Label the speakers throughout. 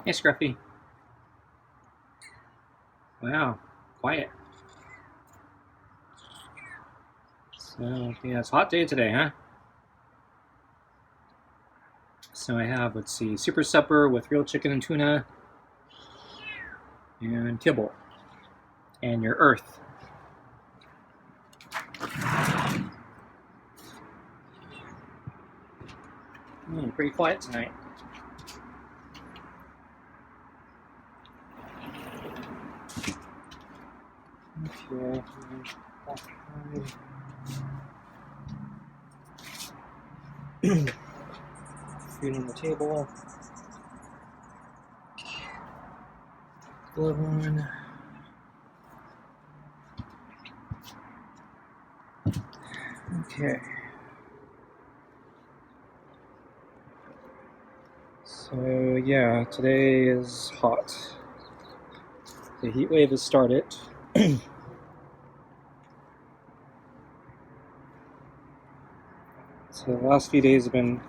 Speaker 1: Hey, Scruffy. Wow, quiet. So, yeah, it's a hot day today, huh? So I have, let's see, super supper with real chicken and tuna, and kibble, and your earth. Pretty quiet tonight. Okay. Food on the table. Glove on. Okay. So, yeah, today is hot. The heat wave has started. So the last few days have been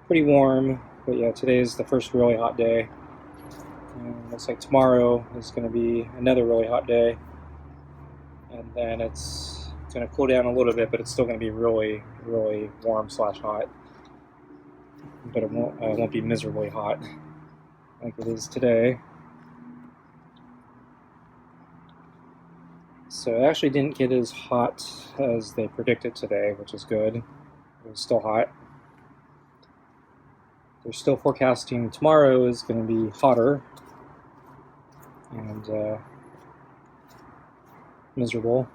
Speaker 1: pretty warm, but yeah, today is the first really hot day. And looks like tomorrow is going to be another really hot day, and then it's going to cool down a little bit, but it's still going to be really, really warm / hot. But it won't be miserably hot like it is today. So it actually didn't get as hot as they predicted today, which is good. It was still hot. They're still forecasting tomorrow is going to be hotter and miserable.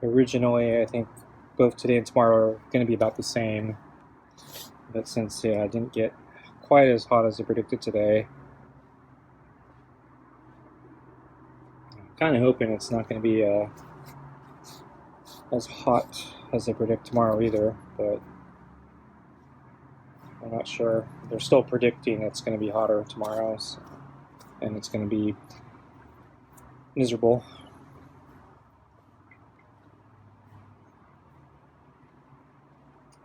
Speaker 1: Originally, I think both today and tomorrow are going to be about the same. But since I didn't get quite as hot as I predicted today, I'm kind of hoping it's not going to be as hot as they predict tomorrow either, but I'm not sure. They're still predicting it's going to be hotter tomorrow, and it's going to be miserable.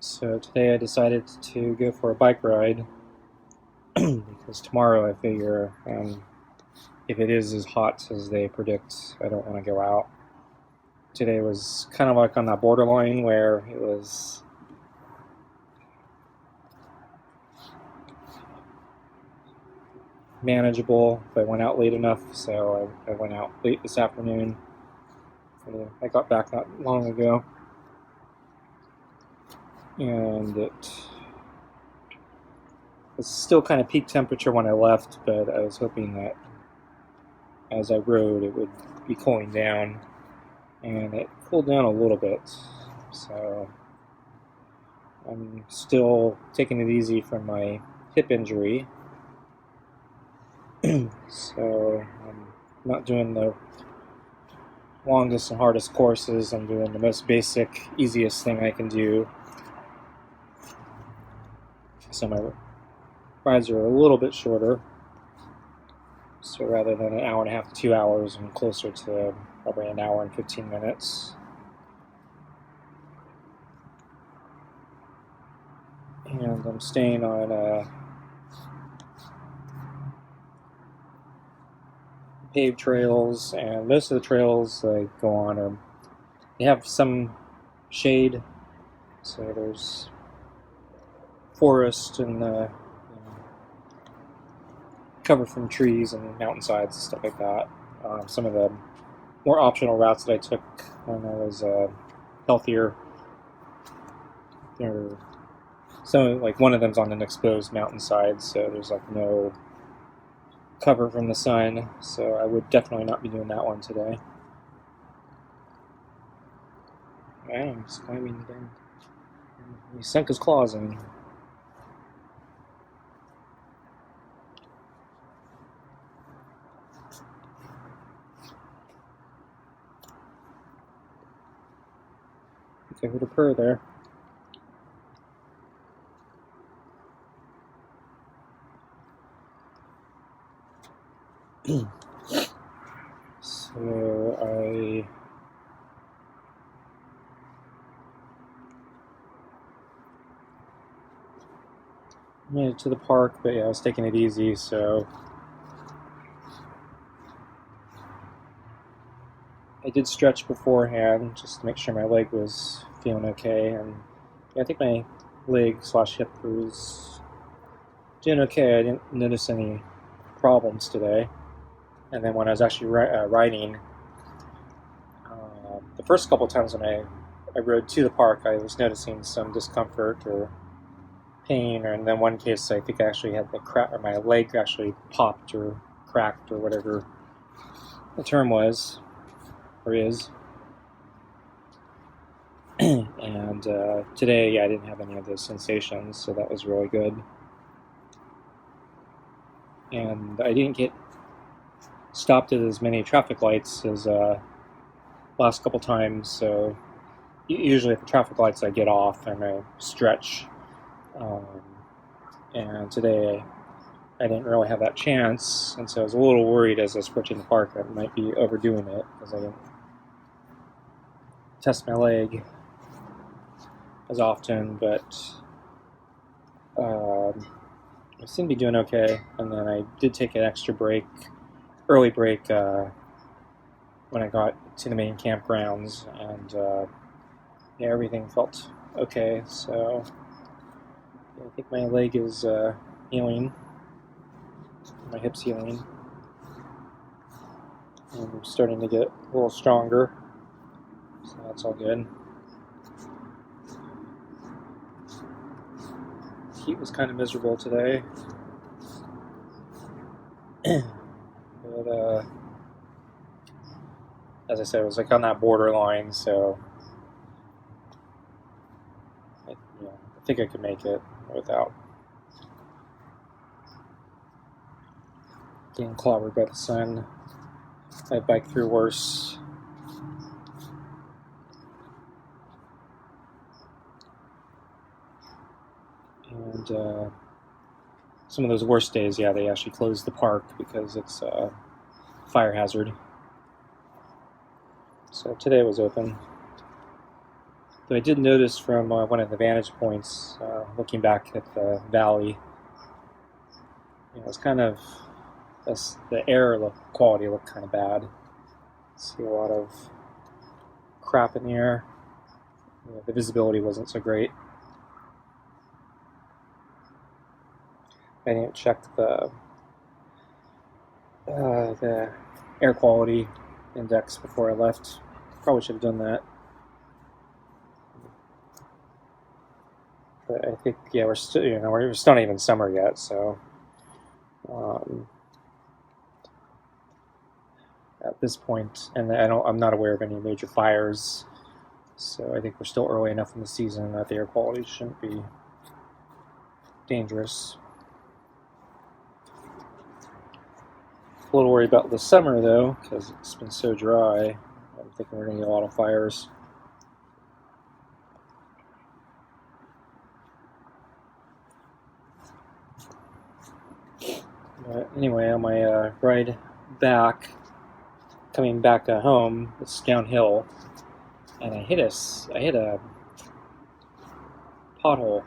Speaker 1: So today I decided to go for a bike ride because tomorrow I figure if it is as hot as they predict, I don't want to go out. Today was kind of like on that borderline where it was manageable if I went out late enough, so I went out late this afternoon. I got back not long ago, and it was still kind of peak temperature when I left, but I was hoping that as I rode it would be cooling down, and it cooled down a little bit, so I'm still taking it easy from my hip injury. So I'm not doing the longest and hardest courses. I'm doing the most basic, easiest thing I can do. So my rides are a little bit shorter. So rather than an hour and a half to 2 hours, I'm closer to probably an hour and 15 minutes. And I'm staying on paved trails, and most of the trails I go on they have some shade, so there's forest and cover from trees and mountainsides and stuff like that. Some of the more optional routes that I took when I was healthier, like one of them's on an exposed mountainside, so there's like no cover from the sun, so I would definitely not be doing that one today. I'm just climbing down. He sunk his claws in. I heard a purr there. So I made it to the park, but yeah, I was taking it easy, so I did stretch beforehand just to make sure my leg was feeling okay, and yeah, I think my leg / hip was doing okay. I didn't notice any problems today. And then when I was actually riding, the first couple times when I rode to the park, I was noticing some discomfort or pain, or in then one case I think I actually had my leg actually popped or cracked or whatever the term was or is. And today, yeah, I didn't have any of those sensations, so that was really good. And I didn't get stopped at as many traffic lights as last couple times, so usually at the traffic lights I get off and I stretch. And today I didn't really have that chance, and so I was a little worried as I was approaching the park that I might be overdoing it because I didn't test my leg as often, but I seem to be doing okay. And then I did take an extra early break, when I got to the main campgrounds, and yeah, everything felt okay. So yeah, I think my leg is healing, my hip's healing, and I'm starting to get a little stronger, so that's all good. Heat was kind of miserable today, but as I said, it was like on that borderline, so I think I could make it without getting clobbered by the sun. I biked through worse. And some of those worst days, yeah, they actually closed the park because it's a fire hazard. So today was open. Though I did notice from one of the vantage points, looking back at the valley, it's kind of, the air quality looked kind of bad. See a lot of crap in the air. The visibility wasn't so great. I didn't check the air quality index before I left. Probably should have done that. But I think, yeah, we're still, we're still not even summer yet, so at this point, and I'm not aware of any major fires, so I think we're still early enough in the season that the air quality shouldn't be dangerous. A little worried about the summer though, because it's been so dry. I'm thinking we're going to get a lot of fires. But anyway, on my ride back, coming back home, it's downhill, and I hit a pothole.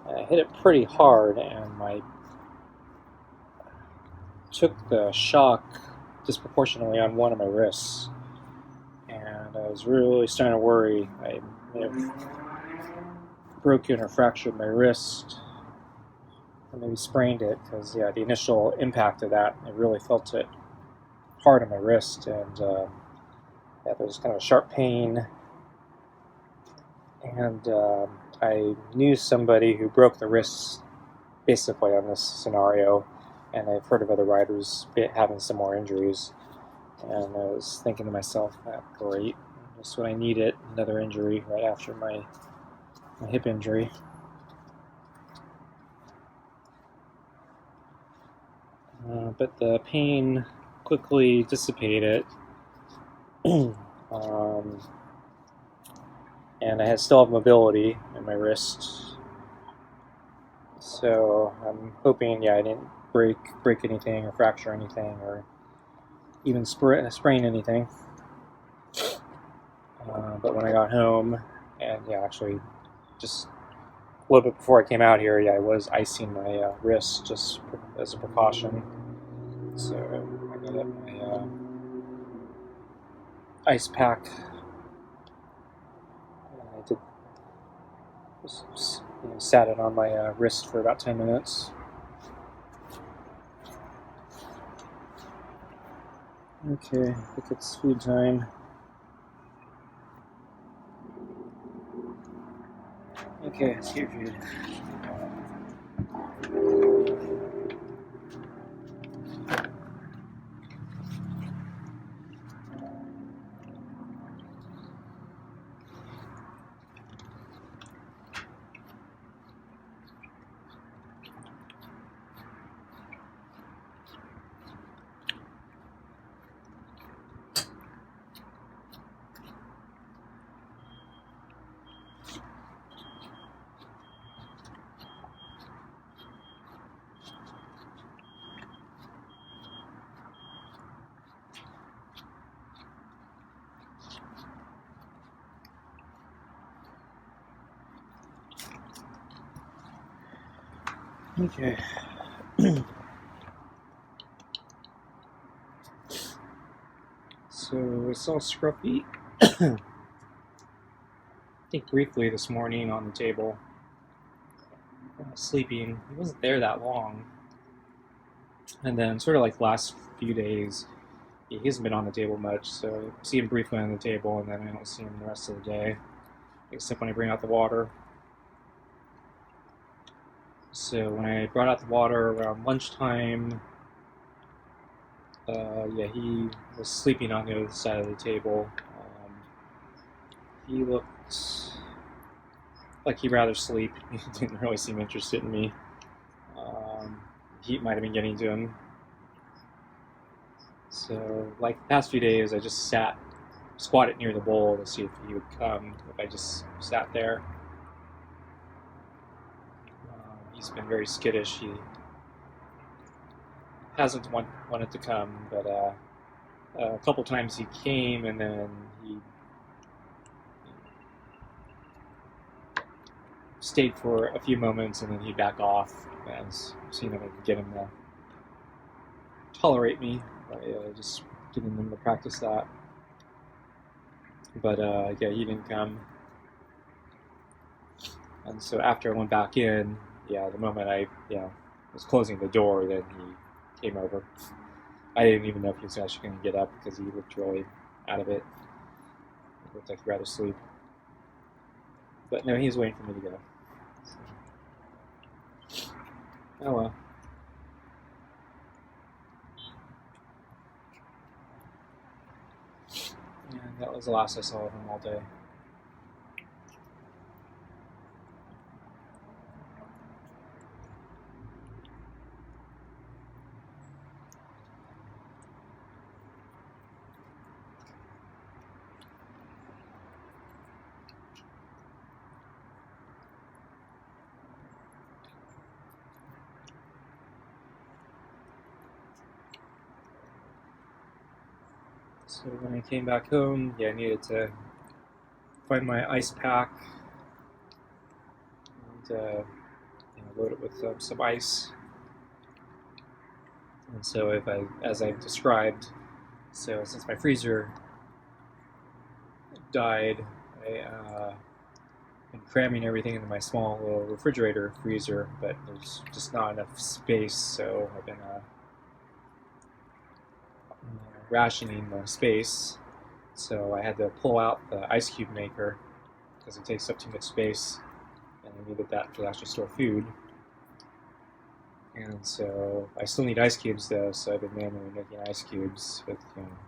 Speaker 1: I hit it pretty hard, and I took the shock disproportionately on one of my wrists, and I was really starting to worry I may have broken or fractured my wrist, or maybe sprained it, because yeah, the initial impact of that, I really felt it hard on my wrist, and yeah, there was kind of a sharp pain, and I knew somebody who broke the wrists basically on this scenario, and I've heard of other riders having similar injuries, and I was thinking to myself, great, just what I needed, another injury right after my hip injury. But the pain quickly dissipated, and I still have mobility in my wrist, so I'm hoping, I didn't break anything or fracture anything or even sprain anything. But when I got home and actually just little bit before I came out here, yeah, I was icing my wrist just as a precaution. So I got up my ice pack. I did just, sat it on my wrist for about 10 minutes. Okay, I think it's food time. Okay, it's your food. Okay. So I saw Scruffy, I think briefly this morning on the table, sleeping. He wasn't there that long. And then sort of like the last few days, he hasn't been on the table much, so I see him briefly on the table, and then I don't see him the rest of the day, except when I bring out the water. So when I brought out the water around lunchtime, yeah, he was sleeping on the other side of the table. He looked like he'd rather sleep. He didn't really seem interested in me. Heat might have been getting to him. So, like the past few days, I just squatted near the bowl to see if he would come, if I just sat there. He's been very skittish. He hasn't wanted to come, but a couple times he came, and then he stayed for a few moments, and then he'd back off. And seeing if I could get him to tolerate me by just getting him to practice that. But yeah, he didn't come. And so after I went back in, yeah, the moment I was closing the door, then he came over. I didn't even know if he was actually going to get up because he looked really out of it. It looked like he'd rather sleep. But no, he was waiting for me to go. So. Oh well. And that was the last I saw of him all day. So when I came back home, yeah, I needed to find my ice pack and load it with some ice. And so as I described, so since my freezer died, I been cramming everything into my small little refrigerator freezer, but there's just not enough space, so I've been rationing the space. So I had to pull out the ice cube maker because it takes up too much space, and I needed that to actually store food. And so I still need ice cubes though, so I've been manually making ice cubes with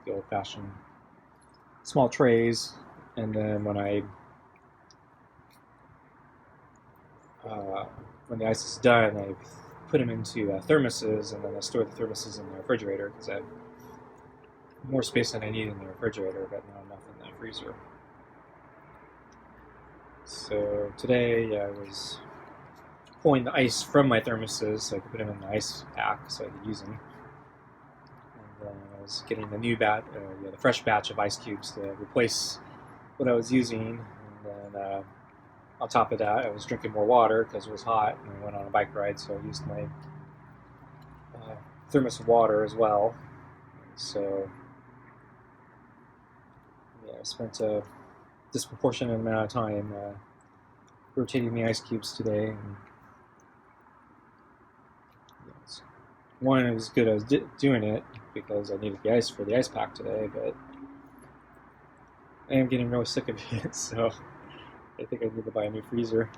Speaker 1: the old-fashioned small trays. And then when the ice is done, I put them into thermoses, and then I store the thermoses in the refrigerator because I have more space than I need in the refrigerator, but not enough in the freezer. So today I was pulling the ice from my thermoses so I could put them in the ice pack so I could use them. And then I was getting the new the fresh batch of ice cubes to replace what I was using. And then on top of that, I was drinking more water because it was hot, and I went on a bike ride, so I used my thermos of water as well. So yeah, I spent a disproportionate amount of time rotating the ice cubes today. And, yes, one, it was good I was doing it because I needed the ice for the ice pack today, but I am getting really sick of it, so I think I need to buy a new freezer.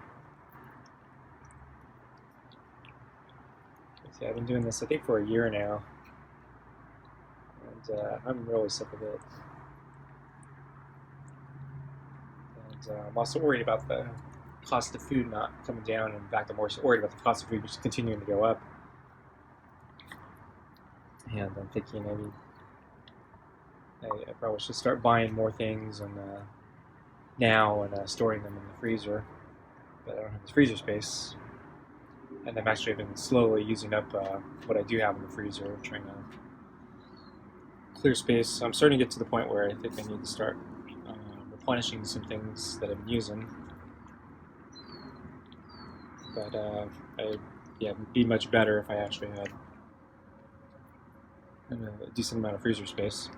Speaker 1: See, I've been doing this, I think, for a year now, and I'm really sick of it. And I'm also worried about the cost of food not coming down. In fact, I'm more worried about the cost of food just continuing to go up. And I'm thinking I probably should start buying more things and now and storing them in the freezer. But I don't have the freezer space, and I'm actually been slowly using up what I do have in the freezer, trying to clear space. I'm starting to get to the point where I think I need to start replenishing some things that I've been using. But it'd be much better if I actually had a decent amount of freezer space.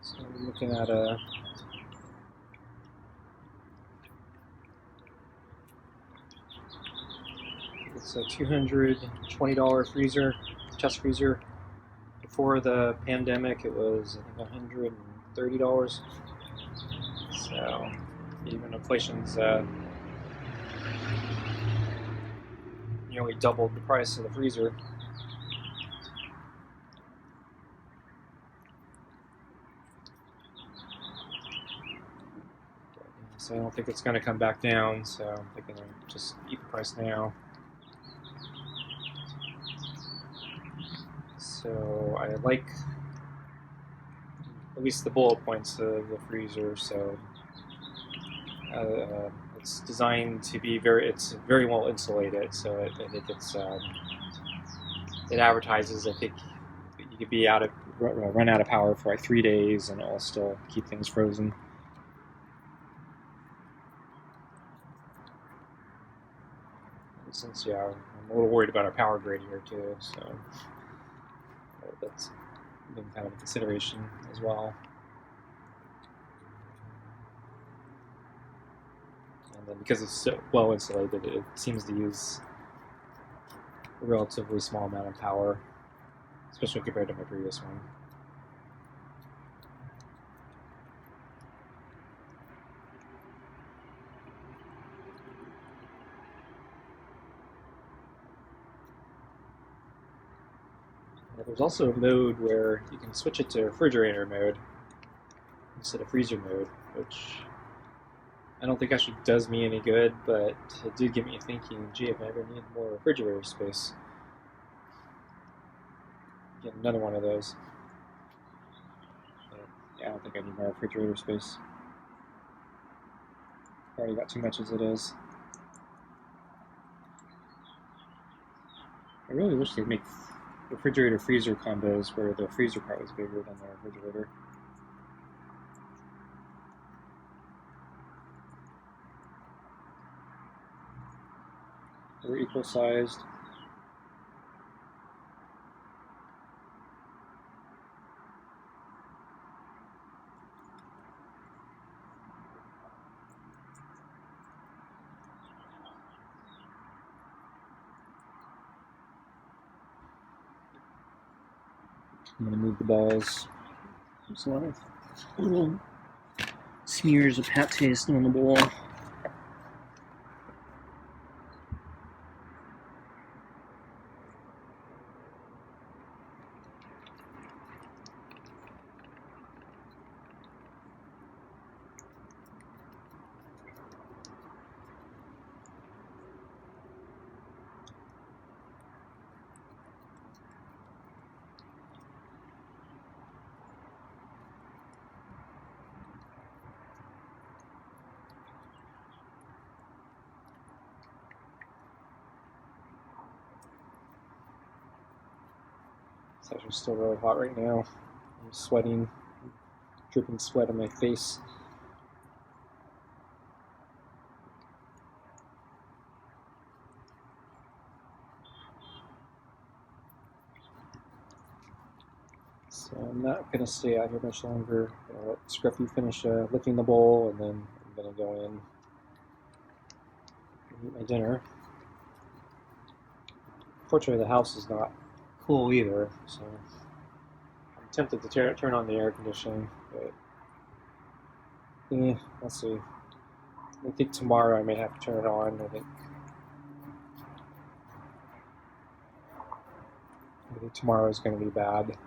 Speaker 1: So I'm looking at it's a $220 freezer, chest freezer. Before the pandemic, it was I think $130. So even inflation's nearly doubled the price of the freezer. So I don't think it's going to come back down, so I'm thinking I'll just eat the price now. So I like at least the bullet points of the freezer. So it's designed to be it's very well insulated. So I think it advertises. I think you could be run out of power for like 3 days, and it'll still keep things frozen. Since I'm a little worried about our power grid here too, so that's been kind of a consideration as well. And then because it's so well insulated, it seems to use a relatively small amount of power, especially compared to my previous one. There's also a mode where you can switch it to refrigerator mode instead of freezer mode, which I don't think actually does me any good, but it did get me thinking, gee, if I ever need more refrigerator space, get another one of those. But yeah, I don't think I need more refrigerator space. I already got too much as it is. I really wish they'd make refrigerator-freezer combos where the freezer part was bigger than the refrigerator. They're equal sized. I'm going to move the balls. There's a lot of little smears of pat taste on the ball. It's actually still really hot right now. I'm sweating, dripping sweat on my face. So I'm not going to stay out here much longer. I'm going to let Scruffy finish licking the bowl, and then I'm going to go in and eat my dinner. Fortunately, the house is not cool either, so I'm tempted to turn on the air conditioning, but we'll see. I think tomorrow I may have to turn it on. I think tomorrow is going to be bad,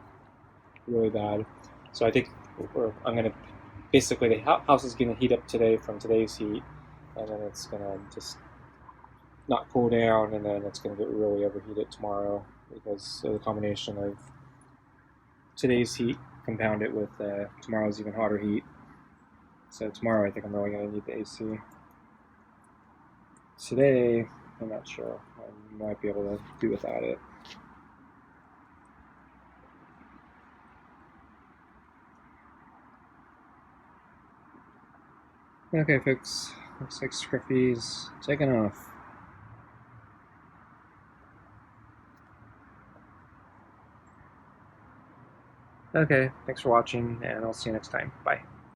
Speaker 1: really bad. So I think I'm going to basically, the house is going to heat up today from today's heat, and then it's going to just not cool down, and then it's going to get really overheated tomorrow because of the combination of today's heat compounded with tomorrow's even hotter heat. So tomorrow I think I'm really going to need the AC. Today, I'm not sure. I might be able to do without it. Okay, folks. Looks like Scruffy's taking off. Okay, thanks for watching, and I'll see you next time. Bye.